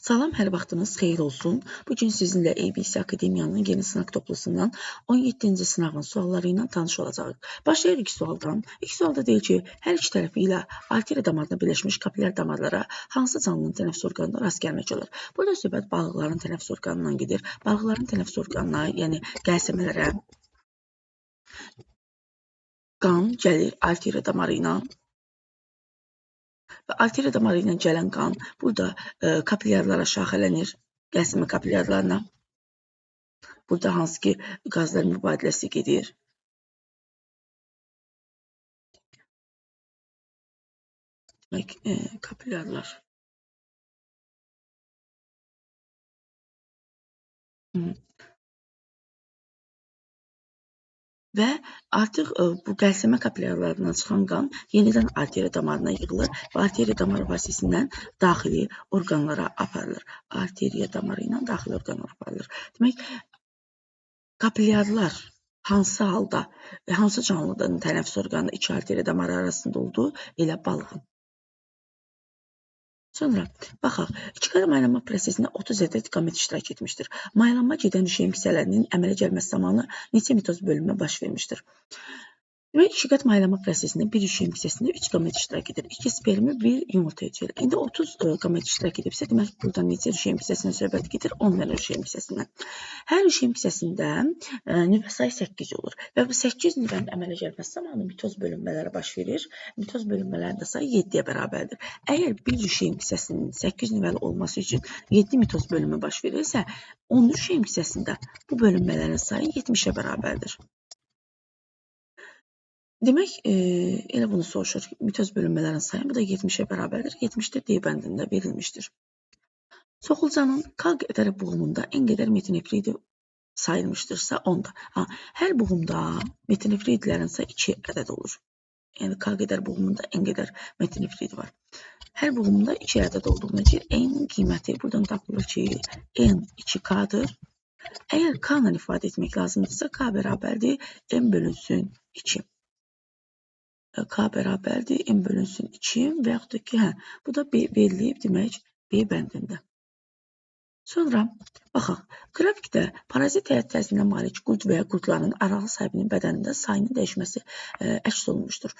Salam, hər vaxtınız xeyir olsun. Bugün sizinlə ABC Akademiyanın yeni sınaq toplusundan 17-ci sınavın sualları ilə tanış olacağıq. Başlayırıq ilk sualdan. İlk sualda deyir ki, hər iki tərəfi ilə arteriya damarına birləşmiş kapillər damarlara hansı canlının tənəffüs orqanına rast gəlmək olar? Burada söhbət balıqların tənəffüs orqanından gedir. Balıqların tənəffüs orqanına, yəni qəlsəmələrə qan gəlir arteriya damarı ilə. Və arteriya damarı ilə gələn qan burada kapillərlara şaxələnir, qəlsəmə kapillərlərinə. Burada hansı ki qazlar mübadiləsi gedir. Demək, kapillərlər. Və artıq bu qəlsəmə kapillərlərindən çıxan qan yenidən arteriya damarına yığılır və arteriya damarı vasitəsindən daxili orqanlara aparılır. Arteriya damarı ilə daxili orqanlara aparılır. Demək, kapillərlər hansı halda və hansı canlıların tənəffüs orqanı iki arteriya damarı arasında olduğu elə balığın. Sonra, baxaq, ikiqara mayalanma prosesində 30 ədəd qamet iştirak etmişdir. Mayalanma gedən düşeyim hissələrinin əmələ gəlməsi zamanı neçə mitoz bölünmə baş vermişdir? Demək, ikiqat mayalanma prosesində bir düşeyim hissəsində 3 qamet iştirak edir. 2 spermi, 1 yumurta içərir. İndi 30 qamet iştirak edibsə, demək, buradan neçə düşeyim hissəsindən söhbət gedir? 10 dənə düşeyim hissəsindən. Hər düşeyim hissəsində nüvə sayı 8 olur və bu 8 nüvənin əmələ gəlməsi zamanı mitoz bölünmələri baş verir. Mitoz bölünmələrinin də sayı 7-yə bərabərdir. Əgər bir düşeyim hissəsinin 8 nüvəli olması üçün 7 mitoz bölünmə baş verirsə, 10 düşeyim hissəsində bu bölünmələrin sayı 70-ə bərabərdir. Demək, elə bunu soruşur. Mitoz bölünmələrin sayı bu da 70-ə bərabərdir. 70-də D bəndində verilmişdir. Soxulcanın K qədəri buğumunda en qədər metinefridi sayılmışdırsa 10-da. Hər buğumda metinefridlərin sayı 2 ədəd olur. Yəni K qədər buğumunda en qədər metinefrid var. Hər buğumda 2 ədəd olduğuna görə N qiyməti buradan tapılır ki, N 2K'dır. Əgər K ilə ifadə etmək lazımdırsa, K bərabərdir N bölünsün 2. K bərabərdir, M bölünsün 2 və yaxud da ki, bu da verilib demək B bəndində. Sonra, baxaq, qrafikdə parazit həyat tərzinə malik qurd və ya qurdların arağı sahibinin bədənində sayının dəyişməsi əks olunmuşdur.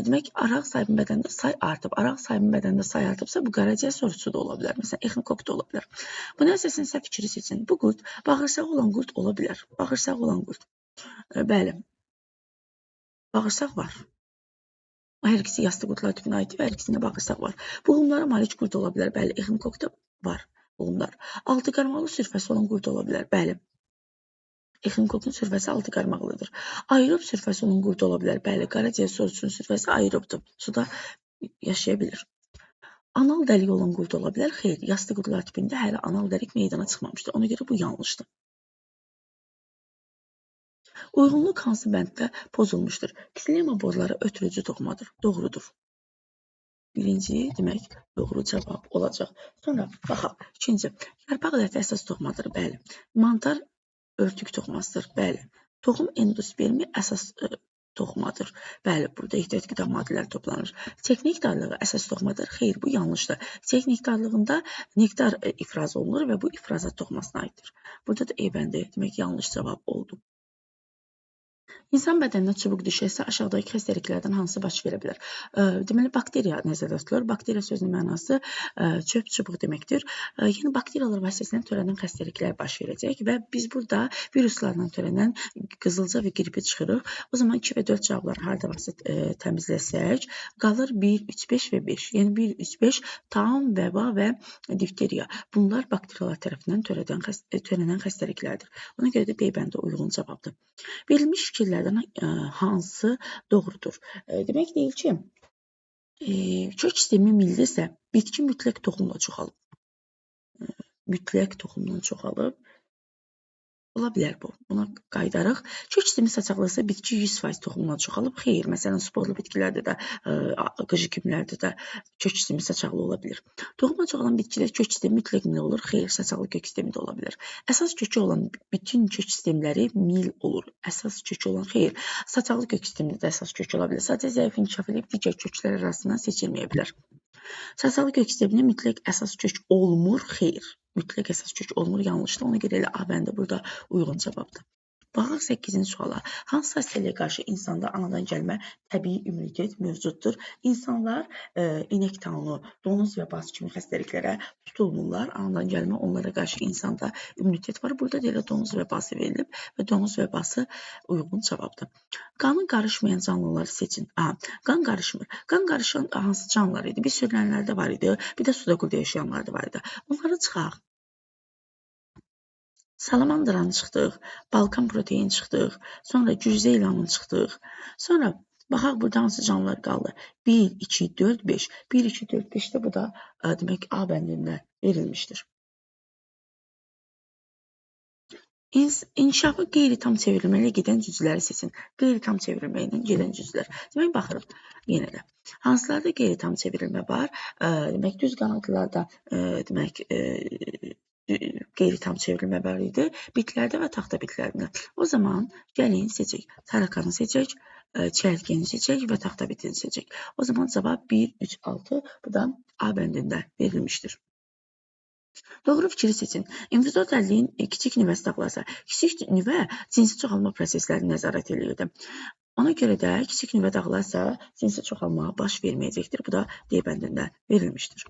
Demək, arağı sahibinin bədənində say artıb. Arağı sahibinin bədənində say artıbsa, bu qaraciyər sorusu da ola bilər. Məsələn, exinokok da ola bilər. Buna əsasən isə fikri seçin. Bu qurd, bağırsağı olan qurd ola bilər. Bağırsağı olan qurd. Bəli, bağırsaq var. Hər ikisi yastı qurdlar tipinə aid və hər ikisində bağırsaq var. Buğumlara malik qurd ola bilər. Bəli, exinokokda var buğumlar. 6 qarmaqlı sürfəsi olan qurd ola bilər. Bəli, exinokokun sürfəsi 6 qarmaqlıdır. Aerob sürfəsi olan qurd ola bilər. Bəli, qaraciyər sorusunun sürfəsi aerobdur. Suda yaşaya bilir. Anal dəlik olan qurd ola bilər. Xeyr, yastı qurdlar tipində hələ anal dəlik meydana çıxmamışdır. Ona görə bu yanlışdır. Uyğunluq hansı bənddə pozulmuşdur? Ksilema borları ötürücü toxumadır. Doğrudur. Birinci, demək, doğru cavab olacaq. Sonra, baxaq, ikinci, yarpaq ləti əsas toxumadır. Bəli. Mantar örtük toxumasıdır. Bəli. Toxum endospermi əsas toxumadır. Bəli, burada ehtiyat qida maddələri toplanır. Çek nektarlığı əsas toxumadır. Xeyr, bu yanlışdır. Çek nektarlığında nektar ifraz olunur və bu ifrazat toxumasına aiddir. Burada da E bəndi, demək, yanlış cavab oldu. İnsan bədəninə çubuq düşərsə, aşağıdakı xəstəliklərdən hansı baş verə bilər? Deməli, bakteriya nəzərdə tutulur. Bakteriya sözünün mənası çöp çubuq deməkdir. Yəni, bakteriyalar vasitəsilə törənən xəstəliklər baş verəcək və biz burada viruslarla törənən qızılca və qripi çıxırıq. O zaman 2 və 4 cavabları harda varsa təmizləsək, qalır 1, 3, 5 və 5. Yəni, 1, 3, 5 taun, vəba və difteriya. Bunlar bakteriyalar tərəfindən törənən xəstəliklərdir. Ona görə də B bəndə uyğun cavabdır. Verilmiş fikirlərdən hansı doğrudur? Demək deyil ki, kök sistemi millidirsə, bitki mütləq toxumla çoxalıb. Mütləq toxumla çoxalıb. Ola bilər bu. Buna qayıdarıq. Kök sistemi saçaqlısı bitki 100% toxumla çoxalıb. Xeyr, məsələn, sporlu bitkilərdə də, qıcıkimlərdə də kök sistemi saçaqlı ola bilir. Toxumla çoxalan bitkilər kök sistemi mütləq mil olur. Xeyr, saçaqlı kök sistemi də ola bilər. Əsas kökü olan bütün kök sistemləri mil olur. Əsas kökü olan xeyr. Saçaqlı kök sistemində də əsas kök ola bilər. Sadəcə zəif inkişaf edib digər köklər arasından seçilməyə bilər. Səsalıq kök sistemində mütləq əsas kök olmur, xeyr. Mütləq əsas kök olmur, yanlışdır. Ona görə elə A bəndi burada uyğun cavabdır. Baxaq 8-ci suala. Hansı xəstəliyə qarşı insanda anadan gəlmə təbii immunitet mövcuddur? İnsanlar inək taunu, donuz vəbası kimi xəstəliklərə tutulmurlar. Anadan gəlmə onlara qarşı insanda immunitet var. Burada da elə donuz vəbası verilib və donuz vəbası uyğun cavabdır. Qanı qarışmayan canlıları seçin. Qan qarışmır. Qan qarışan hansı canlılar idi? Bir sürünənlərdə var idi, bir də suda qurda yaşayanlar da var idi. Bunları çıxaq. Salamandranı çıxdıq, Balkan protein çıxdıq, sonra gürzə ilanını çıxdıq. Sonra baxaq burada hansı canlılar qaldı? 1, 2, 4, 5. 1, 2, 4, 5-də bu da demək A bəndində verilmişdir. İnkişafı qeyri-tam çevrilmə ilə gedən cüzləri seçin. Qeyri-tam çevrilmə ilə gedən cüzlər. Demək, baxırıq yenə də. Hansılarda qeyri-tam çevrilmə var? Demək, düz qanadlarda demək, qeyri-tam çevrilmə var idi. Bitlərdə və taxta bitlərində. O zaman gəlin seçək. Tarakanı seçək, çəlkəni seçək və taxta bitini seçək. O zaman cavab 1, 3, 6. Bu da A bəndində verilmişdir. Doğru fikri seçin. İnvizor dəliliyin kiçik nüvəsi tapılırsa, kiçik nüvə cinsi çoxalma proseslərini nəzarət edirdi. Ona görə də kiçik nüvə dağılarsa, cinsi çoxalma baş verməyəcəkdir. Bu da D bəndində verilmişdir.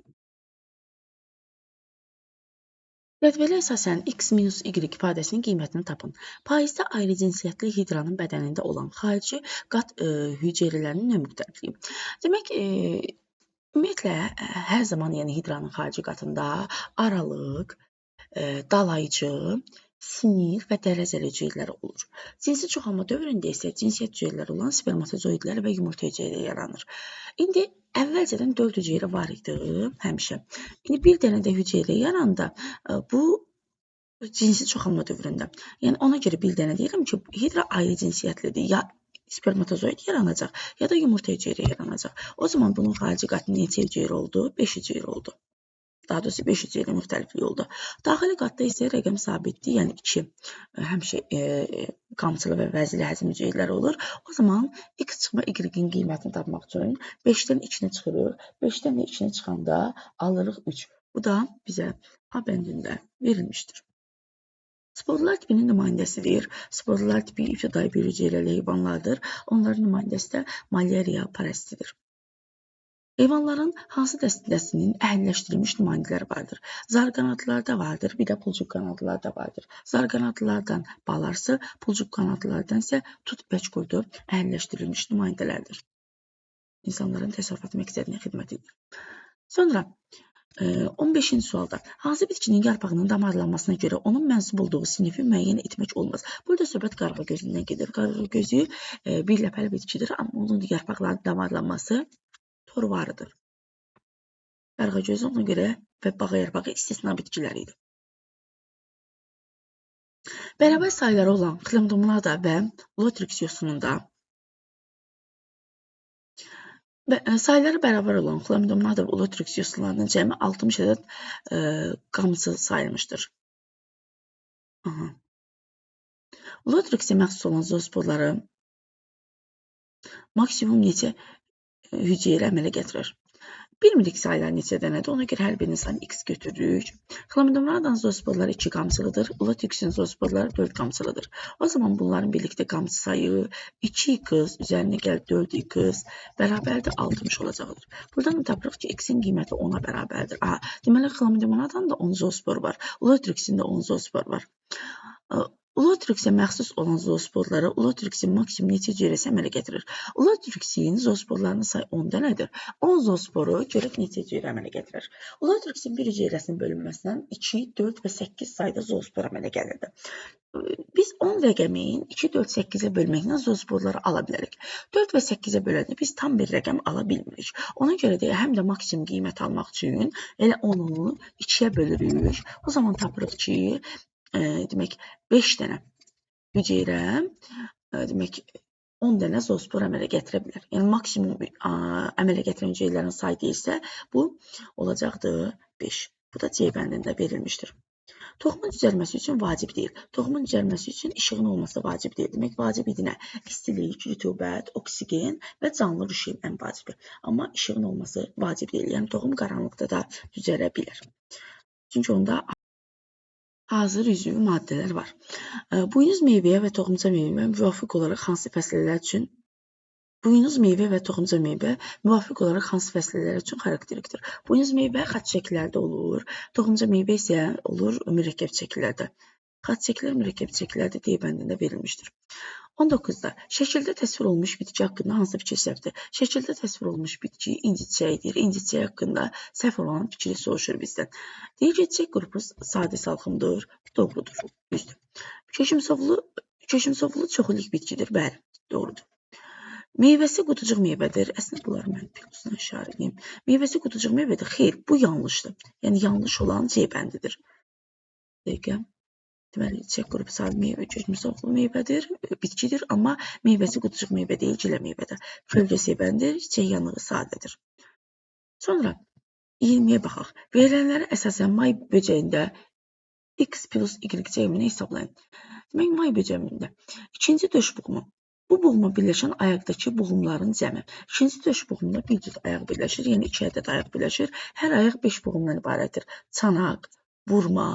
Cədvələ əsasən x-y ifadəsinin qiymətini tapın. Paizdə ayrı cinsiyyətli hidranın bədənində olan xarici qat hüceyrələrinin nömrədərliyi. Demək, ümumiyyətlə, hər zaman yəni hidranın xarici qatında aralıq, dalayıcı, sinir və dərəcəli hüceyrələri olur. Cinsi çoxalma dövründə isə cinsiyyət hüceyrələri olan spermatozoidlər və yumurta hüceyrələri yaranır. İndi əvvəlcədən 4 hüceyrə var idi, həmişə. İndi bir dənə də hüceyrə yaranda bu cinsi çoxalma dövründə. Yəni ona görə bir dənə deyirəm ki, hidra ayrı cinsiyyətlidir. Ya spermatozoid yaranacaq, ya da yumurta hüceyrə yaranacaq. O zaman bunun xarici qatı neçə hüceyrə oldu? 5 hüceyrə oldu. Daha doğrusu 5 hüceyrə müxtəliflik oldu. Daxili qatda isə rəqəm sabitdir, yəni 2 həmişə qamçılı və vəzili həzm hüceyrələri olur. O zaman x çıxma y-in qiymətini tapmaq üçün 5-dən 2-ni çıxırıq. 5-dən də 2-ni çıxanda alırıq 3. Bu da bizə A bəndində verilmişdir. Sporlar tipinin nümayəndəsidir. Sporlar tipi ibtidai bir hüceyrəli heyvanlardır. Onların nümayəndəsi də malyariya parazitidir. Heyvanların hansı dəstəsinin əhəlləşdirilmiş nümayəndələri vardır? Zarqanadlılarda vardır, bir də pulcuq qanadlılarda vardır. Zarqanadlılardan balarsı, pulcuq qanadlılardan isə tut bək qurdu əhəlləşdirilmiş nümayəndələrdir. İnsanların təsərrüfat məqsədinə xidmət edir. Sonra 15-ci sualda hansı bitkinin yarpağının damarlanmasına görə onun mənsub olduğu sinifi müəyyən etmək olmaz? Burada söhbət qarğa gözündən gedir. Qarğa gözü bir ləpəli bitkidir, amma onun yarpaqlarının damarlanması torvarıdır. Qarğa gözü ona görə və bağa yarpağı istisna bitkiləri idi. Bərabər sayıları olan xlamdomnada və Lotrix yosununda sayıları bərabər olan xlamdomnada və Lotrix yosunlarının cəmi 60 ədəd qamçı sayılmışdır. Lotrixə məxsus olan zoosporları maksimum neçə hüceyrə əmələ gətirir? Bilmirik sayılar neçə dənədir, ona görə hər birinin sayını x götürürük. Xlamdomnadan zoosporları 2 qamçılıdır, Lotrixin zoosporları 4 qamçılıdır. O zaman bunların birlikdə qamçı sayı 2x üzərinə gəlib 4x bərabərdir 60 olacaqdır. Buradan da tapırıq ki, x-in qiyməti 10-a bərabərdir. Deməli, xlamdomnadan da 10 zoospor var, Lotrixin də 10 zoospor var. Lotrixə məxsus olan zoosporları Lotrixin maksimum neçə hüceyrəsi əmələ gətirir? Lotrixin zoosporlarının sayı 10 dənədir. 10 zoosporu görək neçə hüceyrə əmələ gətirir. Lotrixin bir hüceyrəsinin bölünməsindən 2, 4 və 8 sayda zoospor əmələ gəlirdi. Biz 10 rəqəmin 2, 4, 8-ə bölməklə zoosporları ala bilərik. 4 və 8-ə böləndə biz tam bir rəqəm ala bilmirik. Ona görə də həm də maksimum qiymət almaq üçün elə 10-u 2-yə bölürük. O zaman tapırıq ki, demək 5 dənə hüceyrə demək 10 dənə zoospor əmələ gətirə bilər. Yəni maksimum əmələ gətirən hüceyrələrin sayı isə bu olacaqdır 5. Bu da C bəndində verilmişdir. Toxumun cücərməsi üçün vacib deyil. Toxumun cücərməsi üçün işığın olması vacib deyil. Demək, vacib idi nə? İstilik, rütubət, oksigen və canlı işıq ən vacibdir. Amma işığın olması vacib deyil. Yəni, toxum qaranlıqda da cücərə bilir. Çünki onda hazır üzvü maddələr var. Buynuz meyvəyə və toxumca meyvəyə müvafiq olaraq hansı fəslələr üçün Buynuz meyvə və toxumca meyvə müvafiq olaraq hansı fəslələr üçün xarakterikdir? Buynuz meyvə xaç şəkillərdə olur, toxumca meyvə isə olur mürəkkəb şəkillərdə. Xaç şəkillər mürəkkəb şəkillərdə D bəndində verilmişdir. 19-da şəkildə təsvir olunmuş bitki haqqında hansı fikir səhvdir? Şəkildə təsvir olunmuş bitki incitçəkdir. İncitçək haqqında səhv olan fikri soruşur bizdən. Deyir ki, çiçək qrupu sadə salxımdır, doğrudur, düzdür. Kökümsovlu çoxillik bitkidir, bəli, doğrudur. Meyvəsi qutucuq meyvədir. Əslində, bunları mən pilosuna işarə edeyim. Meyvəsi qutucuq meyvədir. Xeyr, bu yanlışdır. Yəni, yanlış olan C bəndidir. Dəqiqə. Deməli, çiçək qrupu sadə meyvə, kökümsovlu meyvədir, bitkidir, amma meyvəsi qutucuq meyvə deyil, gilə meyvədir. Kölgə C bəndir, çiçək yanığı sadədir. Sonra 20-yə baxaq. Verilənlərə əsasən may böcəyində X plus Y cəmini hesablayın. Demək, may böcəyində ikinci döş buğumu. Bu buğuma birləşən ayaqdakı buğumların cəmi. İkinci döş buğumunda bir cüt ayaq birləşir, yəni 2 ədəd ayaq birləşir. Hər ayaq 5 buğumdan ibarətdir. Çanaq, burma,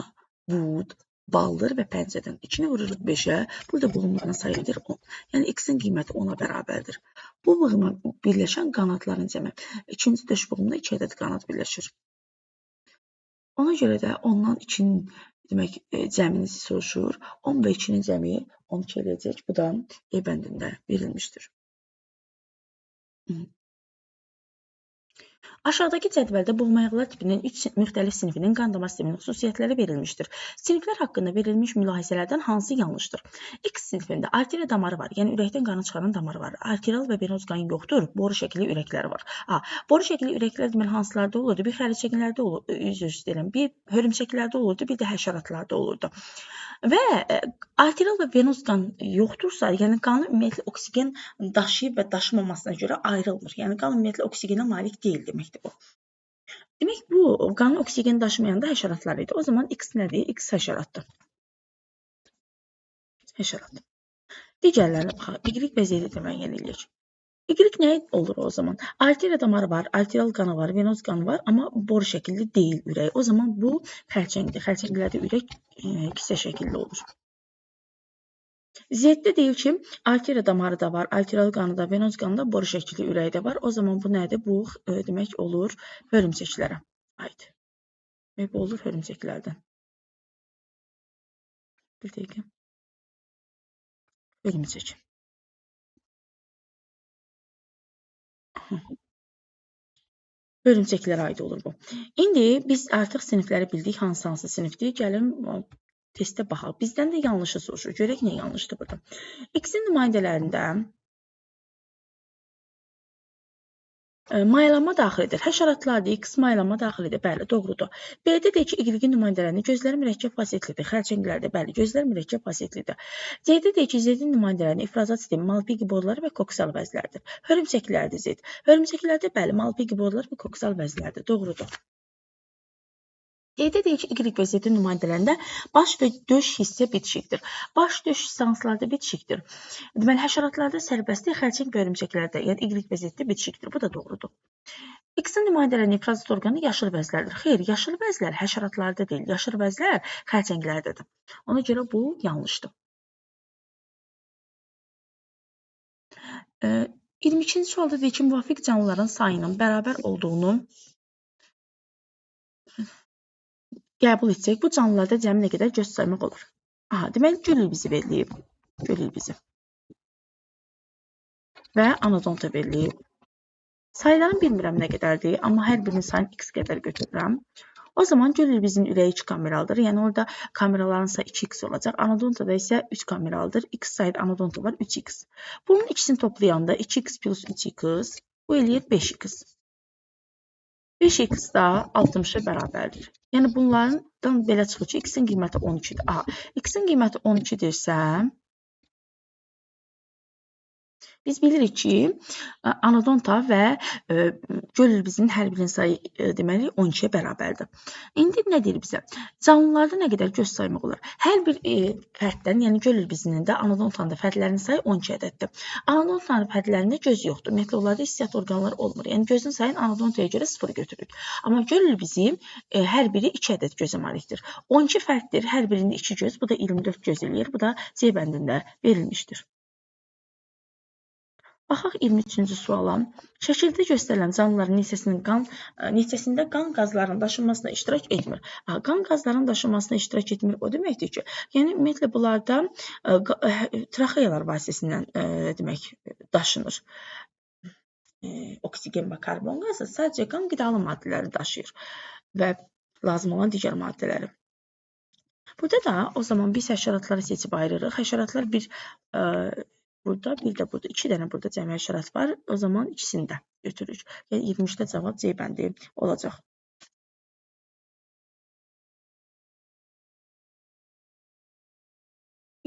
bud, baldır və pəncədən. 2-ni vururuq 5-ə, burada buğumların sayıdır 10. Yəni, X-in qiyməti 10-a bərabərdir. Bu buğuma birləşən qanadların cəmi. İkinci döş buğumda 2 ədəd qanad birləşir. Ona görə də ondan 2-nin demək, cəmini soruşur. 10 və 2-nin cəmi 12 eləyəcək. Bu da E bəndində verilmişdir. Aşağıdakı cədvəldə boğmayaqlar tipinin 3 müxtəlif sinifinin qan damar sisteminin xüsusiyyətləri verilmişdir. Siniflər haqqında verilmiş mülahizələrdən hansı yanlışdır? X sinifində arteriya damarı var, yəni ürəkdən qanı çıxaran damarı var. Arterial və venoz qan yoxdur, boru şəkilli ürəkləri var. Boru şəkilli ürəklər deməli hansılarda olurdu? Bir xərçənglərdə olurdu, üzr istəyirəm, bir hörümçəklərdə olurdu, bir də həşəratlarda olurdu. Və arterial və venoz qan yoxdursa, yəni qanı ümumiyyətlə oksigen daşıyıb və daşımamasına görə ayrılmır. Yəni qan ümumiyyətlə oksigenə malik deyil deməkdir bu. Demək, bu qanı oksigen daşımayanda həşəratlar idi. O zaman X nədir? X həşəratdır. Həşərat. Digərlərinə baxaq. Y və Z də müəyyən edilir. Y nə olur o zaman? Arteriya damarı var, arterial qanı var, venoz qanı var, amma boru şəkilli deyil ürək. O zaman bu xərçəngdir. Xərçənglərdə ürək kisə şəkilli olur. Z-də deyir ki, arteriya damarı da var, arterial qanı da, venoz qanı da, boru şəkilli ürək də var. O zaman bu nədir? Bu demək olur hörümçəklərə aid. Bu olur hörümçəklərdən. Bir dəqiqə. Hörümçək. Hörümçəklərə aid olur bu. İndi biz artıq sinifləri bildik, hansı sinifdir. Gəlin testə baxaq. Bizdən də yanlışı soruşur. Görək nə yanlışdır burada. X-in nümayəndələrində mayalanma daxil edir. Həşəratlarda X mayalanma daxil edir. Bəli, doğrudur. B-də deyir ki, Y-in nümayəndələrində gözləri mürəkkəb fasetlidir. Xərçənglərdə, bəli, gözlər mürəkkəb fasetlidir. C-də deyir ki, Z-in nümayəndələrində ifrazat sistemi malpighi boruları və koksal vəzlərdir. Hörümçəklərdir Z. Hörümçəklərdə, bəli, malpighi borular və koksal vəzlərdir. Doğrudur. D-də deyir ki, Y və Z-in nümayəndələrində baş və döş hissə bitişikdir. Baş döş hissə hansılarda bitişikdir? Deməli, həşəratlarda sərbəstdir, xərçəng və hörümçəklərdə, yəni Y və Z-də bitişikdir. Bu da doğrudur. X-in nümayəndələrinin ifrazat orqanı yaşıl vəzlərdir. Xeyr, yaşıl vəzlər həşəratlarda deyil, yaşıl vəzlər xərçənglərdədir. Ona görə bu yanlışdır. 22-ci sualda deyir ki, müvafiq canlıların sayının bərabər olduğunu qəbul etsək, bu canlılarda cəmi nə qədər göz saymaq olur? Deməli, göl ilbizi verilib. Göl ilbizi. Və anodonta verilib. Sayılarını bilmirəm nə qədərdir, amma hər birinin sayını X qədər götürürəm. O zaman göl ilbizinin ürəyi 2 kameraldır. Yəni, orada kameraların sayı 2X olacaq. Anodontada isə 3 kameralıdır. X sayıda anodonta var 3X. Bunun ikisini toplayanda 2X plus 3X bu eləyir 5X. 5X da 60-a bərabərdir. Yəni, bunlardan belə çıxır ki, X-in qiyməti 12-dir. X-in qiyməti 12-dirsə, Biz bilirik ki, anodonta və göl ilbizinin hər birinin sayı deməli 12-yə bərabərdir. İndi nə deyir bizə? Canlılarda nə qədər göz saymaq olar? Hər bir fərddən, yəni göl ilbizinin də, anodontanın da fərdlərinin sayı 12 ədəddir. Anodontanın fərdlərində göz yoxdur. Ümumiyyətlə, onlarda hissiyyat orqanları olmur. Yəni gözün sayını anadontaya görə 0 götürürük. Amma göl ilbizi hər biri 2 ədəd gözə malikdir. 12 fərddir, hər birində 2 göz, bu da 24 göz eləyir. Bu da C bəndində verilmişdir. Baxaq 23-cü suala. Şəkildə göstərilən canlıların neçəsində qan qazlarının daşınmasına iştirak etmir. Qan qazlarının daşınmasına iştirak etmir o deməkdir ki, yəni ümumiyyətlə bunlarda traxeyalar vasitəsilə demək daşınır. Oksigen və karbon qazı sadəcə qan qidalı maddələri daşıyır və lazım olan digər maddələri. Burada da o zaman biz həşəratları seçib ayırırıq. Həşəratlar burada, bir də burada 2 dənə burada cəmi həşərat var. O zaman ikisini də götürürük. Yəni 23-də cavab C bəndi olacaq.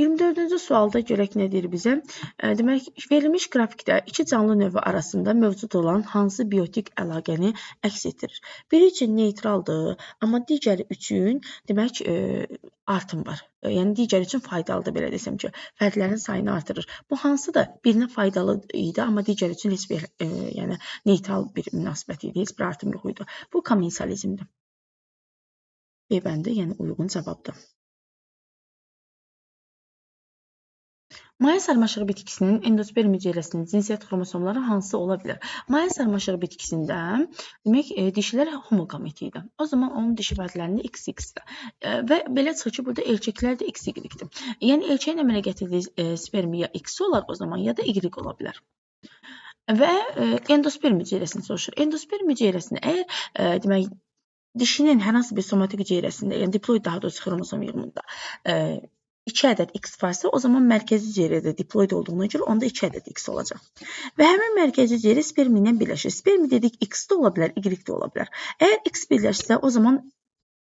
-24-cü sualda görək nə deyir bizə? Demək, verilmiş qrafikdə iki canlı növü arasında mövcud olan hansı biotik əlaqəni əks etdirir? Biri üçün neytraldır, amma digəri üçün demək artım var. Yəni digəri üçün faydalıdır, belə desəm ki, fərdlərin sayını artırır. Bu hansı da birinə faydalı idi, amma digəri üçün heç bir yəni neytral bir münasibət idi, heç bir artım yox idi. Bu komensalizmdir. B bəndi, yəni uyğun cavabdır. Maya sarmaşığı bitkisinin endosperm hüceyrəsinin cinsiyyət xromosomları hansı ola bilər? Maya sarmaşığı bitkisində demək dişilər homogamet idi. O zaman onun dişi fərdlərində XX-dir. Və belə çıxır ki, burada erkəklər də XY-dir. Yəni erkəyin əmələ gətirdiyi sperm ya X olar o zaman, ya da Y ola bilər. Və endosperm hüceyrəsini soruşur. Endosperm hüceyrəsində əgər demək dişinin hər hansı bir somatik hüceyrəsində, yəni diploid daha doğrusu xromosom yığımında 2 ədəd X varsa, o zaman mərkəzi hüceyrədə diploid olduğuna görə onda 2 ədəd X olacaq. Və həmin mərkəzi hüceyrə spermi ilə birləşir. Spermi dedik X də ola bilər, Y də ola bilər. Əgər X birləşsə, o zaman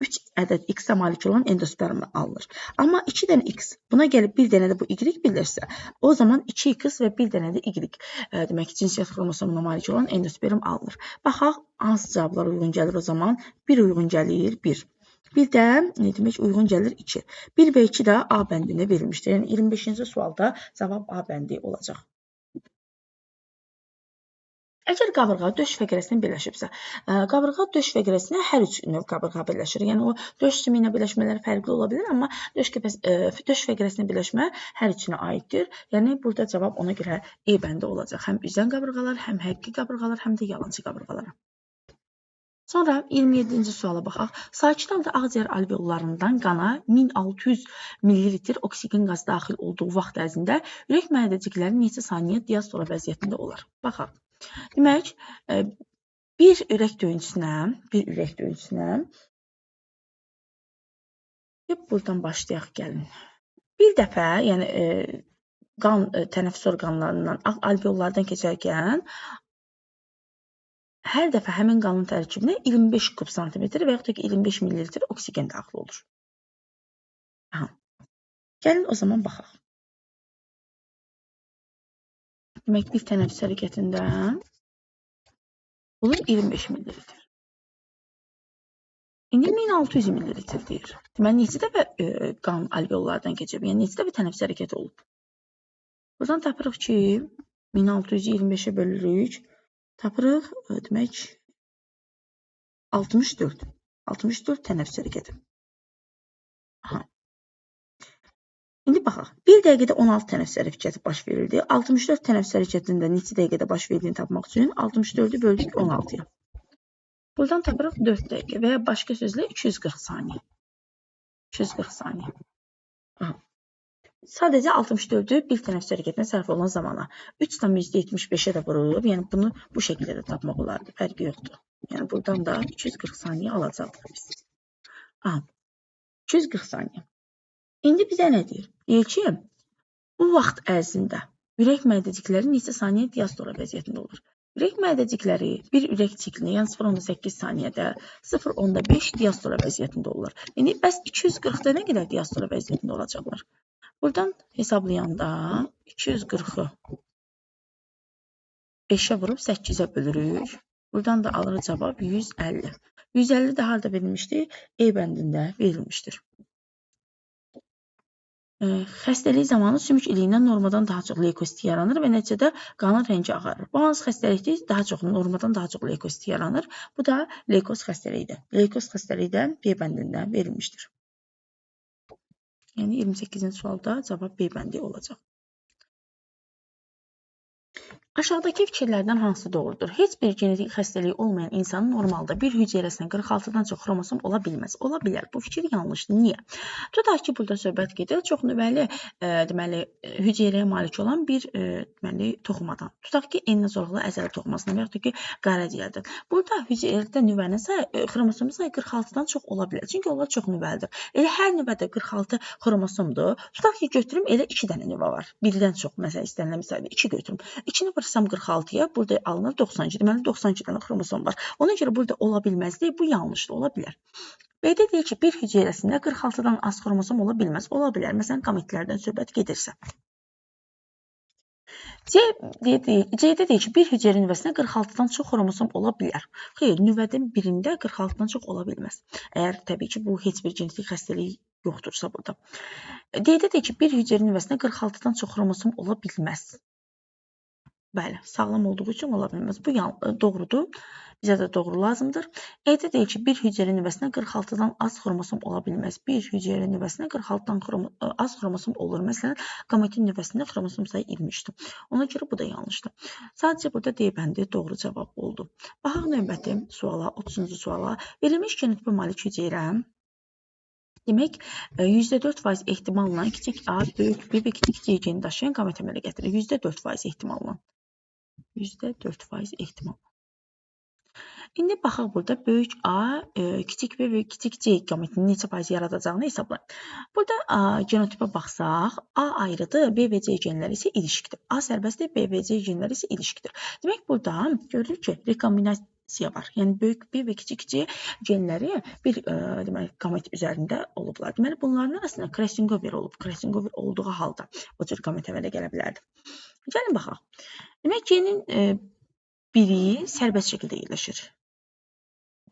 3 ədəd X-ə malik olan endosperm alınır. Amma 2 dənə X, buna gəlib bir dənə də bu Y birləşsə, o zaman 2X və bir dənə də Y demək cinsiyyət xromosomuna malik olan endosperm alınır. Baxaq, hansı cavablar uyğun gəlir o zaman? 1 uyğun gəlir, 1. Bir də demək uyğun gəlir 2. 1 və 2 də A bəndində verilmişdir. Yəni 25-ci sualda cavab A bəndi olacaq. Əgər qabırğa döş fəqərəsinə birləşibsə, qabırğa döş fəqərəsinə hər üç növ qabırğa birləşir. Yəni o döş sümü ilə birləşmələri fərqli ola bilər, amma döş fəqərəsinə birləşmə hər üçünə aiddir. Yəni burada cavab ona görə E bəndi olacaq. Həm üzən qabırğalar, həm həqiqi qabırğalar, həm də yalançı qabırğalar. Sonra 27-ci suala baxaq. Sakit halda ağciyər alveollarından qana 1600 ml oksigen qazı daxil olduğu vaxt ərzində ürək məhdəcikləri neçə saniyə diastole vəziyyətində olar? Baxaq. Demək, bir ürək döyüntüsünə buradan başlayaq gəlin. Bir dəfə, yəni qan tənəffüs orqanlarından alveollardan keçərkən hər dəfə həmin qanın tərkibinə 25 kub santimetr və yaxud da 25 ml oksigen daxil olur. Gəlin o zaman baxaq. Demək, bir tənəffüs hərəkətində olur 25 ml. İndi 1600 ml deyir. Demək, neçə dəfə qan alveollardan keçib, yəni neçə dəfə tənəffüs hərəkəti olub. Buradan tapırıq ki, 1625-ə bölürük. Tapırıq, demək, 64. 64 tənəffüs hərəkəti. İndi baxaq. 1 dəqiqədə 16 tənəffüs hərəkəti baş verirdi. 64 tənəffüs hərəkətində neçə dəqiqədə baş verdiyini tapmaq üçün 64-ü böldük 16-ya. Buradan tapırıq 4 dəqiqə və ya başqa sözlə 240 saniyə. 240 saniyə. Sadəcə 64-ü bir tənəffüs hərəkətinə sərf olunan zamana 3,75-ə də vurulub. Yəni bunu bu şəkildə də tapmaq olardı. Fərqi yoxdur. Yəni buradan da 240 saniyə alacaqdıq biz. 240 saniyə. İndi bizə nə deyir? Deyir ki, bu vaxt ərzində ürək məhdəcikləri neçə saniyə diastole vəziyyətində olur? Ürək məhdəcikləri bir ürək siklində, yəni 0,8 saniyədə 0,5 diastole vəziyyətində olur. İndi bəs 240-da nə qədər diastole vəziyyətində olacaqlar? Buradan hesablayanda 240-ı 5-ə vurub 8-ə bölürük. Buradan da alırıq cavab 150. 150 də harada verilmişdir? E bəndində verilmişdir. Xəstəlik zamanı sümük iliyindən normadan daha çox leykosit yaranır və nəticədə qanın rəngi ağarır. Bu hansı xəstəlikdir? Daha çox normadan daha çox leykosit yaranır. Bu da leykoz xəstəliyidir. Leykoz xəstəliyi də B bəndində verilmişdir. Yəni 28-ci sualda cavab B bəndi olacaq. Aşağıdakı fikirlərdən hansı doğrudur? Heç bir genetik xəstəliyi olmayan insanın normalda bir hüceyrəsində 46-dan çox xromosom ola bilməz. Ola bilər. Bu fikir yanlışdır. Niyə? Tutaq ki, burada söhbət gedir çox növbəli hüceyrəyə malik olan bir toxumadan. Tutaq ki, enlozorlu əzələ toxumasından və yaxud da ki, qaraciyərdən. Burada hüceyrədə nüvənin sayı, xromosomun sayı 46-dan çox ola bilər. Çünki onlar çox nüvəlidir. Elə hər nüvədə 46 xromosomdur. Tutaq ki, götürüm elə 2 dənə nüvə var. Birdən çox, məsələn, istənilən məsələdə 2 götürüm. 2-ni vursam 46-ya, burada alınır 92. Deməli 92 dənə xromosom var. Ona görə burada ola bilməzdir. Bu yanlışdır, ola bilər. B-də deyir ki, bir hüceyrəsində 46-dan az xromosom ola bilməz. Ola bilər. Məsələn, qametlərdən söhbət gedirsə. C-də deyir ki, bir hüceyrə nüvəsində 46-dan çox xromosom ola bilər. Xeyr, nüvədən birində 46-dan çox ola bilməz. Əgər təbii ki, bu heç bir genetik xəstəlik yoxdursa burada. D-də deyir ki, bir hüceyrə nüvəsində 46-dan çox xromosom ola bilməz. Bəli, sağlam olduğu üçün ola bilməz. Bu doğrudur. Bizə də doğru lazımdır. E-də deyir ki, bir hüceyrə nüvəsində 46-dan az xromosom ola bilməz. Bir hüceyrə nüvəsində 46-dan az xromosom olur. Məsələn, qametin nüvəsində xromosom sayı 23-dür. Ona görə bu da yanlışdır. Sadəcə burada D bəndi doğru cavab oldu. Baxaq növbəti suala, 30-cu suala. Verilmiş genotipə malik hüceyrə demək, %4% ehtimalla kiçik A, böyük B və kiçik C geni daşıyan qamet əmələ gətirir. %4% ehtimalla. %4% ehtimal. İndi baxaq burada böyük A, kiçik B və kiçik C qametinin neçə faiz yaradacağını hesablayın. Burada genotipə baxsaq, A ayrıdır, B və C genləri isə ilişikdir. A sərbəstdir, B və C genləri isə ilişikdir. Demək, burada görürük ki, rekombinasiya var. Yəni, böyük B və kiçik C genləri bir qamet üzərində olublar. Deməli, bunların arasında crossover olub. Crossover olduğu halda o cür qamet əmələ gələ bilərdi. Gəlin baxaq. Demək, genin biri sərbəst şəkildə yerləşir.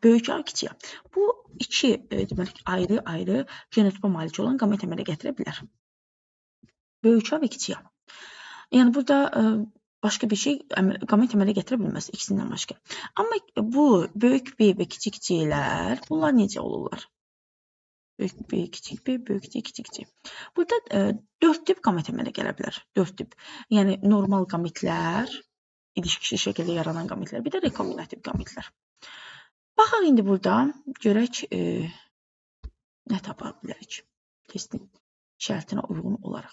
Böyük A, kiçik A. Bu iki ayrı-ayrı genotipə malik olan qamet əmələ gətirə bilər. Böyük A və kiçik A. Yəni, burada başqa bir şey qamet əmələ gətirə bilməz ikisindən başqa. Amma bu böyük B və kiçik C-lər, bunlar necə olurlar? Böyük B, kiçik B, böyük C, kiçik C. Burada 4 tip qamet əmələ gələ bilər. 4 tip. Yəni, normal qametlər, ilişkili şəkildə yaranan qametlər, bir də rekombinativ qametlər. Baxaq indi burada, görək nə tapa bilərik testin şərtinə uyğun olaraq.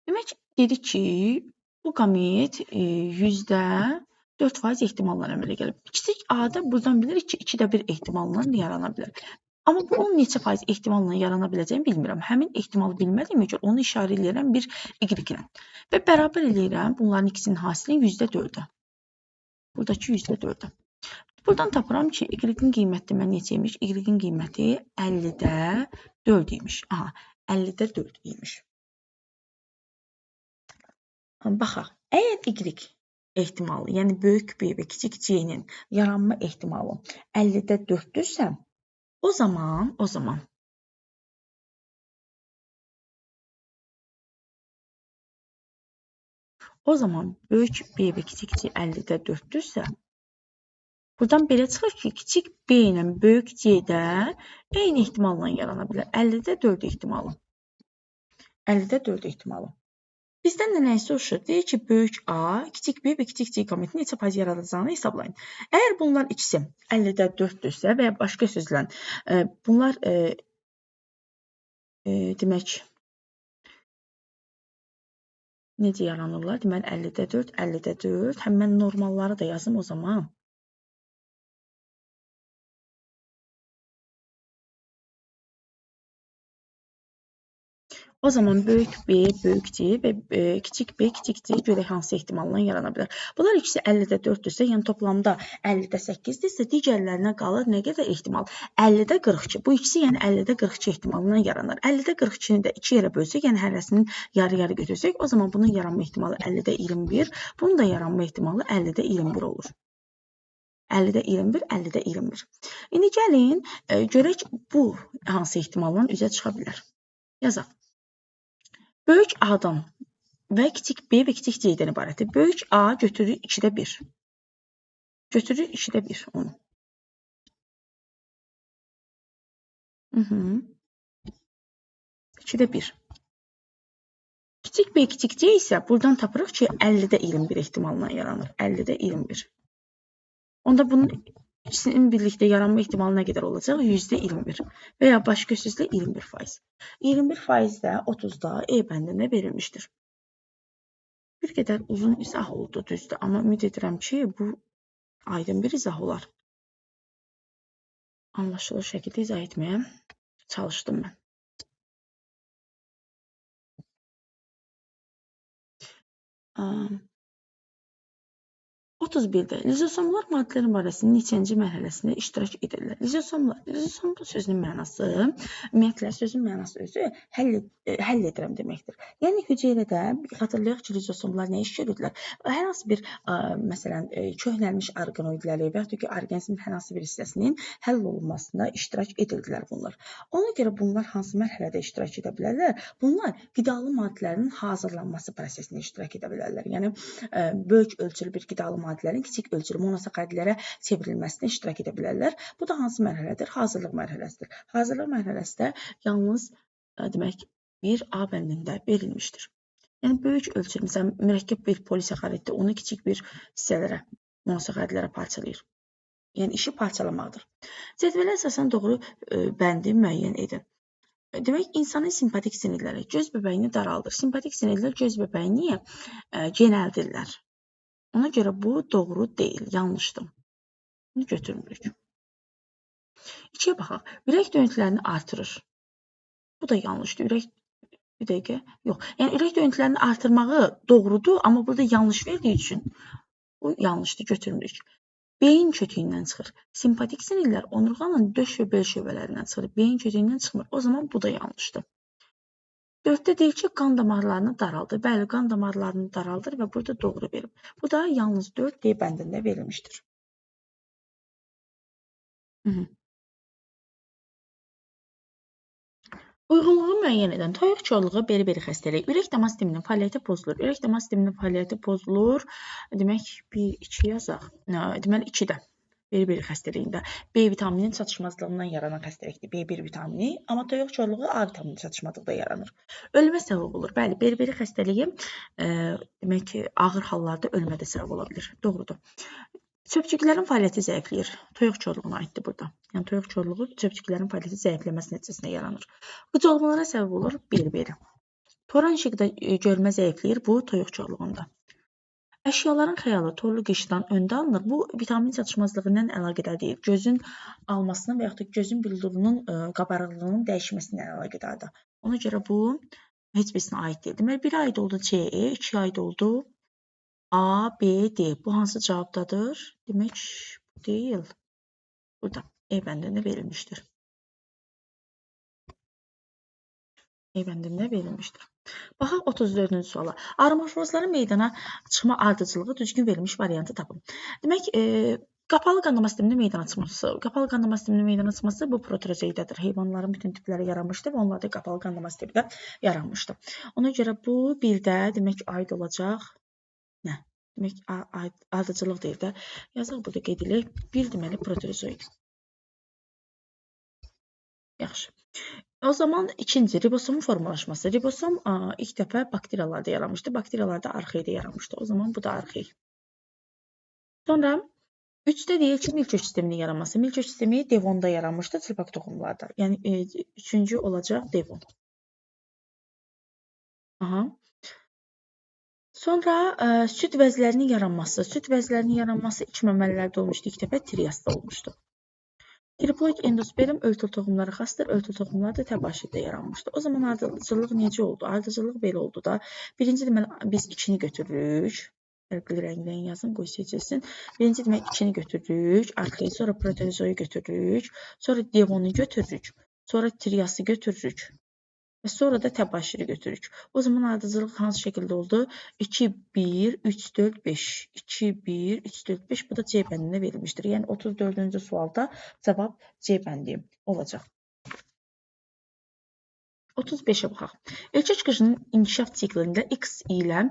Demək, dedik ki, bu qamet %4% ehtimalla əmələ gəlir. Kiçik A-da buradan bilirik ki, 2də 1 ehtimalla yarana bilər. Amma bunun neçə faiz ehtimalla yarana biləcəyini bilmirəm. Həmin ehtimalı bilmədiyim üçün onu işarə edirəm bir y-lə. Və bərabər eləyirəm bunların ikisinin hasilini %4-ə. Buradakı %4-ə. Buradan tapıram ki, y-in qiyməti mən neçə imiş? Y-in qiyməti 50-də 4 imiş. Aha, 50-də 4 imiş. Baxaq, əgər y ehtimalı, yəni böyük B və kiçik C-nin yaranma ehtimalı 50-də 4-dürsə, o zaman böyük B və kiçik C 50-də 4-dürsə, buradan belə çıxır ki, kiçik B ilə böyük C-də eyni ehtimalla yarana bilər. 50-də 4 ehtimalı. 50-də 4 ehtimalı. Bizdən də nəyi soruşur? Deyir ki, böyük A, kiçik B və kiçik C qametini neçə faiz yaradacağını hesablayın. Əgər bunlar ikisi 50-də 4-dürsə və ya başqa sözlə bunlar demək necə yaranırlar? Deməli 50-də 4, 50-də 4. Həm mən normalları da yazım o zaman. O zaman böyük B böyük C və kiçik B kiçik C görək hansı ehtimalla yarana bilər. Bunlar ikisi 50-də 4-dürsə, yəni toplamda 50-də 8-dirsə, digərlərinə qalır nə qədər ehtimal? 50-də 42. Bu ikisi yəni 50-də 42 ehtimalından yaranır. 50-də 42-ni də 2 yerə bölsək, yəni hərəsinin yarı-yarı götürsək, o zaman bunun yaranma ehtimalı 50-də 21, bunun da yaranma ehtimalı 50-də 21 olur. 50-də 21, 50-də 21. İndi gəlin, görək bu hansı ehtimalla üzə çıxa bilər. Yazaq. Böyük A-dan və kiçik B və kiçik C-dən ibarətdir. Böyük A götürür 2-də 1. Götürür 2-də 1 onu. 2-də 1. Kiçik B, kiçik C isə buradan tapırıq ki, 50-də 21 ehtimalından yaranır. 50-də 21. Onda bunun ikisinin birlikdə yaranma ehtimalı nə qədər olacaq? %21 və ya başqa sözlə 21%. 21% də 30-da E bəndində verilmişdir. Bir qədər uzun izah oldu, düzdür. Amma ümid edirəm ki, bu aydın bir izah olar. Anlaşılır şəkildə izah etməyə çalışdım mən. 31-də lizosomlar maddələrin mübadiləsinin neçənci mərhələsində iştirak edirlər? Lizosom sözünün mənası, ümumiyyətlə sözün mənası özü həll edirəm deməkdir. Yəni hüceyrədə xatırlayaq ki, lizosomlar nə iş görürlər? Hər hansı bir məsələn köhnəlmiş orqanoidləri və ya ki, orqanizmin hər hansı bir hissəsinin həll olunmasında iştirak edirdilər bunlar. Ona görə bunlar hansı mərhələdə iştirak edə bilərlər? Bunlar qidalı maddələrin hazırlanması prosesində iştirak edə bilərlər. Yəni böyük ölçülü bir qidalı maddələrin kiçik ölçülü monosakardilərə çevrilməsində iştirak edə bilərlər. Bu da hansı mərhələdir? Hazırlıq mərhələsidir. Hazırlıq mərhələsində yalnız demək bir A bəndində verilmişdir. Yəni böyük ölçülü, məsələn, mürəkkəb bir polisakariddə onu kiçik bir hissələrə, monosakaridilərə parçalayır. Yəni işi parçalamaqdır. Cədvələ əsasən doğru bəndi müəyyən edin. Demək, insanın simpatik sinirləri göz bəbəyini daraldır. Simpatik sinirlər göz bəbəyini genəldirlər. Ona görə bu doğru deyil, yanlışdır. Bunu götürmürük. 2-yə baxaq. Ürək döyüntülərini artırır. Bu da yanlışdır. Bir dəqiqə. Yox. Yəni ürək döyüntülərini artırmağı doğrudur, amma burada yanlış verdiyi üçün bu yanlışdır, götürmürük. Beyin kötüyündən çıxır. Simpatik sinirlər onurğanın döş və bel şöbələrindən çıxır. Beyin kötüyündən çıxmır. O zaman bu da yanlışdır. 4-də deyir ki, qan damarlarını daraldır. Bəli, qan damarlarını daraldır və burada doğru verib. Bu da yalnız 4D bəndində verilmişdir. Uyğunluğu müəyyən edən toyuq korluğu beri-beri xəstəliyi. Ürək damar sisteminin fəaliyyəti pozulur. Ürək damar sisteminin fəaliyyəti pozulur. Demək, 1-2 yazaq. Deməli, 2-də. Beri-beri xəstəliyində B vitamininin çatışmazlığından yaranan xəstəlikdir. B1 vitamini, amma toyuq korluğu A vitamini çatışmazlıqda yaranır. Ölümə səbəb olur. Bəli, beri-beri xəstəliyi demək ki, ağır hallarda ölümə də səbəb ola bilir. Doğrudur. Çöpçüklərin fəaliyyəti zəifləyir. Toyuq korluğuna aiddir burada. Yəni toyuq korluğu çöpçüklərin fəaliyyəti zəifləməsi nəticəsində yaranır. Qıcolmalara səbəb olur beri-beri. Toran işıqda görmə zəifləyir bu toyuq korluğunda. Əşyaların xəyalı torlu qışdan öndə alınır. Bu vitamin çatışmazlığı ilə əlaqədar deyil. Gözün almasına və yaxud da gözün billurunun qabarıqlığının dəyişməsindən əlaqədardır. Ona görə bu heç birisinə aid deyil. Deməli, 1 aid oldu C-yə, 2 aid oldu A, B, D. Bu hansı cavabdadır? Demək, bu deyil. Burada E bəndində verilmişdir. E bəndində verilmişdir. Baxaq 34-cü suala. Aeromorfozların meydana çıxma ardıcılığı düzgün verilmiş variantı tapın. Demək, qapalı qanama sisteminin meydana çıxması. Qapalı qanama sisteminin meydana çıxması bu protozoidadır. Heyvanların bütün tipləri yaranmışdı və onlar da qapalı qanama sistemində yaranmışdı. Ona görə bu birdə demək aid olacaq nə? Demək ardıcılıq deyir də. Yazaq burada qeyd edək. Bir deməli protozoid. Yaxşı. O zaman ikinci ribosomun formalaşması. Ribosom ilk dəfə bakteriyalarda yaranmışdı. Bakteriyalarda arxeida yaranmışdı. O zaman bu da arxeid. Sonra 3-də deyil ki, milkök sisteminin yaranması. Milkök sistemi devonda yaranmışdı, çılpaq toxumlarda. Yəni 3-cü olacaq devon. Sonra süd vəzlərinin yaranması. Süd vəzlərinin yaranması ilk məməlilərdə olmuşdu. İlk dəfə triasda olmuşdu. Triploid endosperm örtül toxumları xasdır. Örtül toxumlar da təbaşirdə yaranmışdır. O zaman ardıcıllıq necə oldu? Ardıcıllıq belə oldu da. Birinci deməli biz içini götürürük. Fərqli rənglə yazın, qoy seçilsin. Birinci demək içini götürürük. Arxeyi, sonra proterozoyu götürürük. Sonra devonu götürürük. Sonra triası götürürük. Və sonra da təbaşiri götürürük. O zaman ardıcıllıq hansı şəkildə oldu? 2, 1, 3, 4, 5. 2, 1, 3, 4, 5. Bu da C bəndində verilmişdir. Yəni 34-cü sualda cavab C bəndi olacaq. 35-ə baxaq. Erkək qızının inkişaf siklində X ilə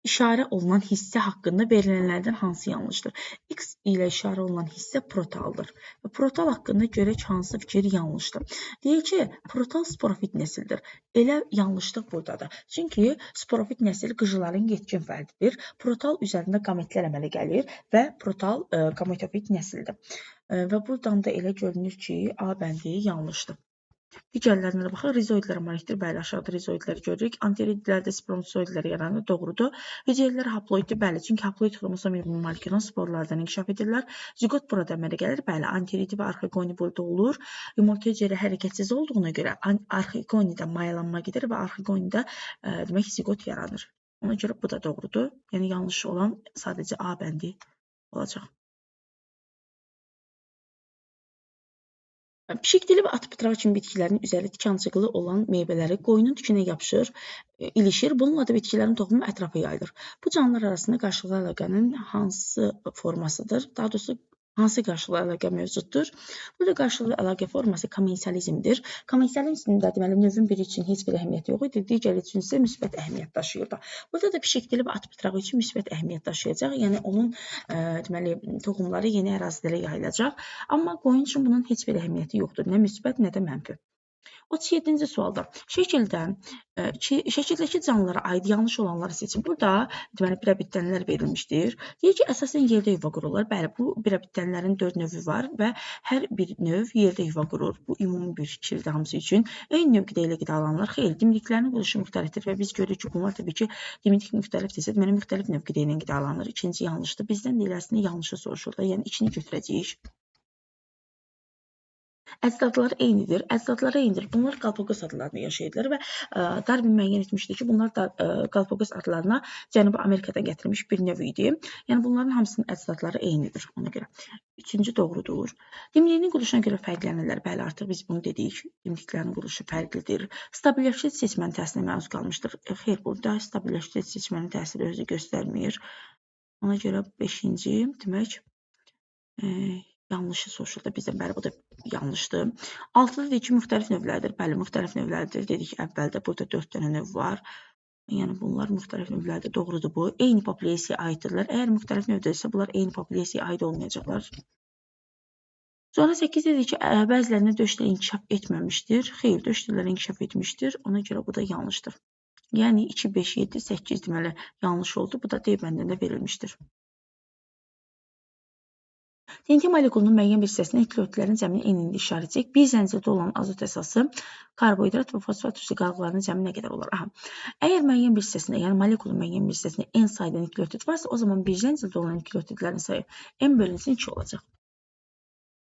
İşarə olunan hissə haqqında verilənlərdən hansı yanlışdır? X ilə işarə olunan hissə protaldır. Və protal haqqında görək hansı fikir yanlışdır. Deyək ki, protal sporofit nəsildir. Elə yanlışlıq buradadır. Çünki sporofit nəsil qıcıların yetkin fərdidir. Protal üzərində qametlər əmələ gəlir və protal qametofit nəsildir. Və buradan da elə görünür ki, A bəndi yanlışdır. Digərlərinə baxaq. Rizoidlərə malikdir. Bəli, aşağıda rizoidləri görürük. Anteridlərdə spermatozoidlər yaranır. Doğrudur. Hüceyrələr haploiddir. Bəli, çünki haploid xromosom 20 molekulin olan sporlardan inkişaf edirlər. Zigot burada əmələ gəlir. Bəli, anteridi və arxegoni burada olur. Yumurta hüceyrə hərəkətsiz olduğuna görə arxegonidə mayalanma gedir və arxegonidə demək zigot yaranır. Ona görə bu da doğrudur. Yəni yanlış olan sadəcə A bəndi olacaq. Pişik dili və at pıtrağı kimi bitkilərin üzəri tikançıqlı olan meyvələri qoyunun tükünə yapışır, ilişir. Bununla da bitkilərin toxumu ətrafa yayılır. Bu canlılar arasında qarşılıqlı əlaqənin hansı formasıdır? Daha doğrusu, hansı qarşılıqlı əlaqə mövcuddur? Burada qarşılıqlı əlaqə forması komensiyalizmdir. Komensiyalizmdə deməli növün biri üçün heç bir əhəmiyyəti yox idi, digəri üçün isə müsbət əhəmiyyət daşıyırdı. Burada da pişik dili və at pıtrağı üçün müsbət əhəmiyyət daşıyacaq. Yəni onun deməli toxumları yeni ərazilərə yayılacaq. Amma qoyun üçün bunun heç bir əhəmiyyəti yoxdur. Nə müsbət, nə də mənfi. 37-ci sualda şəkildəki canlılara aid yanlış olanları seçin. Burada deməli pirabitdənlər verilmişdir. Deyir ki, əsasən yerdə yuva qururlar. Bəli, bu pirabitdənlərin 4 növü var və hər bir növ yerdə yuva qurur. Bu ümumi bir fikirdir hamısı üçün. Eyni növ qida ilə qidalanırlar. Xeyr, dimdiklərinin quruluşu müxtəlifdir və biz görürük ki, bunlar təbii ki, dimdik müxtəlifdirsə, deməli müxtəlif növ qida ilə qidalanır. İkinci yanlışdır. Bizdən də ilərisində yanlışı soruşurlar. Yəni içini götürəcəyik. Əcdadları eynidir. Əcdadları eynidir. Bunlar Qalpaqos adlarında yaşayırlar və Darwin müəyyən etmişdir ki, bunlar da Qalpaqos adlarına Cənubi Amerikadan gətirilmiş bir növ idi. Yəni bunların hamısının əcdadları eynidir ona görə. Üçüncü doğrudur. Dimdiyinin quruluşuna görə fərqlənirlər. Bəli, artıq biz bunu dedik. Dimdiklərin quruluşu fərqlidir. Stabilləşdirici seçmənin təsirinə məruz qalmışdır. Xeyr, burada stabilləşdirici seçmənin təsiri özü göstərmir. Ona görə 5-ci demək yanlışı soruşuldu. Bizdən bəli, bu da yanlışdır. 6-da dedik ki, müxtəlif növlərdir. Bəli, müxtəlif növlərdir. Dedik əvvəldə burada 4 dənə növ var. Yəni bunlar müxtəlif növlərdir. Doğrudur bu. Eyni populyasiyaya aiddirlər. Əgər müxtəlif növdədirsə, bunlar eyni populyasiyaya aid olmayacaqlar. Sonra 8 dedik ki, bəzilərində döş dili inkişaf etməmişdir. Xeyr, döş dilləri inkişaf etmişdir. Ona görə bu da yanlışdır. Yəni 2, 5, 7, 8 deməli yanlış oldu. Bu da D bəndində verilmişdir. TNT molekulunun müəyyən bir hissəsində nükleotidlərin cəmini eynilikdə işarə edəcək. Bir zəncirdə olan azot əsası, karbohidrat və fosfat üstü qalıqlarının cəmi nə qədər olar? Əgər müəyyən bir hissəsində, yəni molekulun müəyyən bir hissəsində n sayda nükleotid varsa, o zaman bir zəncirdə olan nükleotidlərin sayı n bölünsün 2 olacaq.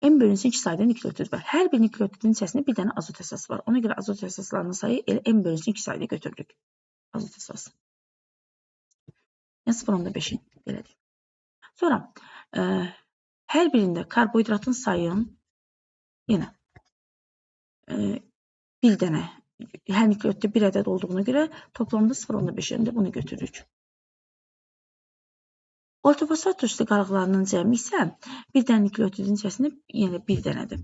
n bölünsün 2 sayda nükleotid var. Hər bir nükleotidin içərisində bir dənə azot əsası var. Ona görə azot əsaslarının sayı elə n bölünsün 2 sayda götürülür. Azot əsası. Yəni 0,5-in belədir. Sonra hər birində karbohidratın sayın yenə bir dənə, hər nükleotiddə bir ədəd olduğuna görə toplamda 0,5-ində bunu götürürük. Ortofosfat üstü qalıqlarının cəmi isə bir dənə nükleotidin içərisində yenə bir dənədir.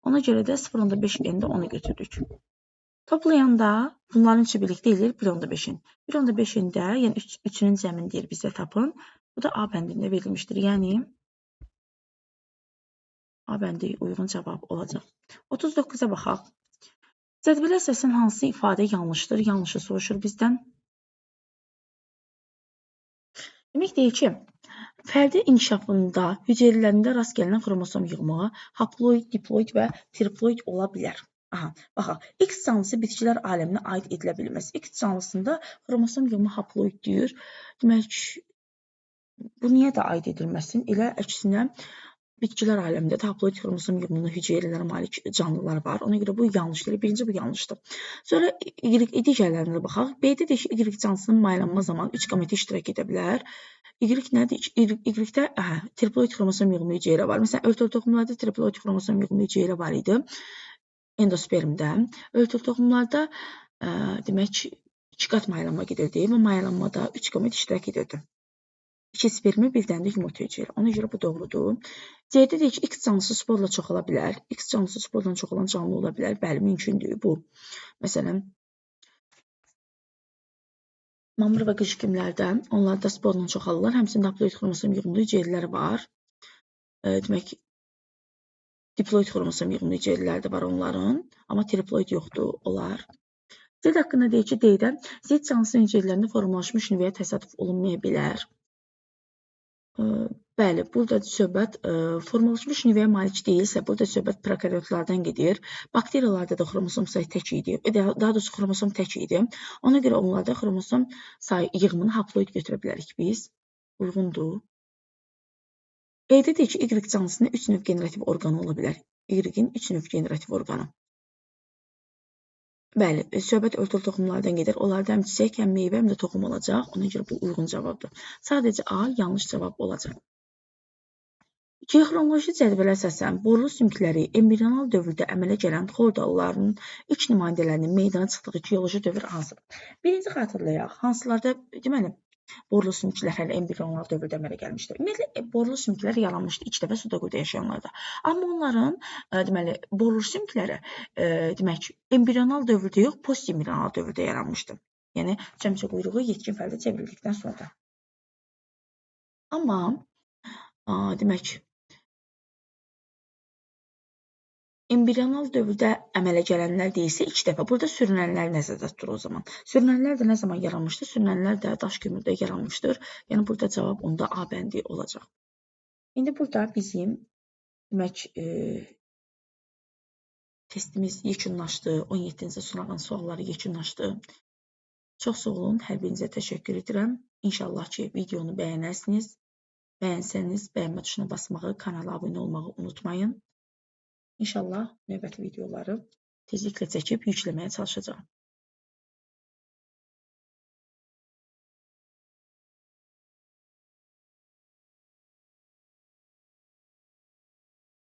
Ona görə də 0,5-ində onu götürürük. Toplayanda bunların üçü birlikdə eləyir 1,5-in. 1,5-ində, yəni 3-ünün cəmini deyir bizə tapın. Bu da A bəndində verilmişdir. Yəni A bəndi uyğun cavab olacaq. 39-a baxaq. Cədvələ əsasən hansı ifadə yanlışdır? Yanlışı soruşur bizdən. Demək deyir ki, fərdi inkişafında hüceyrələrində rast gəlinən xromosom yığmağı haploid, diploid və triploid ola bilər. Baxaq, X canlısı bitkilər aləminə aid edilə bilməz. X canlısında xromosom yığma haploid deyir. Demək, bu niyə də aid edilməsin? Elə əksinə bitkilər aləmində də haploid xromosom yığımlı hüceyrələrə malik canlılar var. Ona görə bu yanlışdır. Birinci bu yanlışdır. Sonra Y digərlərinə baxaq. B-də deyək ki, Y cansının maylanma zamanı 3 qameti iştirak edə bilər. Y nədir? Y-də triploid xromosom yığımlı hüceyrə var. Məsələn, örtülü toxumlarda triploid xromosom yığımlı hüceyrə var idi. Endospermdə. Örtülü toxumlarda demək 2 qat maylanma gedirdi və maylanmada 3 qamet iştirak edirdi. 2 spermi, bir dənə də yumurta hüceyrə. Ona görə bu doğrudur. C-də deyək ki, X canlısı sporla çoxala bilər. X canlısı sporla çoxalan canlı ola bilər. Bəli, mümkündür bu. Məsələn, mamır və qıcıkimlərdə onlarda sporla çoxalırlar. Həmçinin haploid xromosom yığımlı hüceyrələri var. Demək, diploid xromosom yığımlı hüceyrələri də var onların, amma triploid yoxdur onlar. Z haqqında deyək ki, D-də Z canlısı hüceyrələrində formalaşmış nüvəyə təsadüf olunmaya bilər. Bəli, burada söhbət formalaşmış nüvəyə malik deyilsə, burada söhbət prokaryotlardan gedir. Bakteriyalarda da xromosom sayı tək idi. Daha doğrusu xromosom tək idi. Ona görə onlarda xromosom sayı yığımını haploid götürə bilərik biz. Uyğundur. E-də deyək ki, Y cansında 3 növ generativ orqanı ola bilər. Y-in 3 növ generativ orqanı. Bəli, söhbət örtülü toxumlardan gedir. Onlarda həm çiçək, həm meyvə, həm də toxum olacaq. Ona görə bu uyğun cavabdır. Sadəcə A yanlış cavab olacaq. Geoxronoloji cədvələ əsasən borlu sümükləri embrional dövrdə əmələ gələn xordalıların ilk nümayəndələrinin meydana çıxdığı geoloji dövr hansıdır? Birinci xatırlayaq, hansılarda deməli borlu sümüklər hələ embrional dövrdə əmələ gəlmişdir. Ümumiyyətlə borlu sümüklər yaranmışdı ilk dəfə sudoqda yaşayanlarda. Amma onların deməli borlu sümükləri demək embrional dövrdə yox, postembrional dövrdə yaranmışdı. Yəni çəmçə quyruğu yetkin fərdə çevrildikdən sonra. Amma demək embrional dövrdə əmələ gələnlər deyilsə ilk dəfə burada sürünənlər nəzərdə tutulur o zaman. Sürünənlər də nə zaman yaranmışdır? Sürünənlər də daş kömürdə yaranmışdır. Yəni burada cavab onda A bəndi olacaq. İndi burada bizim demək testimiz yekunlaşdı. 17-ci sınağın sualları yekunlaşdı. Çox sağ olun. Hər birinizə təşəkkür edirəm. İnşallah ki videonu bəyənərsiniz. Bəyənsəniz bəyənmə tuşuna basmağı, kanala abunə olmağı unutmayın. İnşallah növbəti videoları tezliklə çəkib yükləməyə çalışacağam.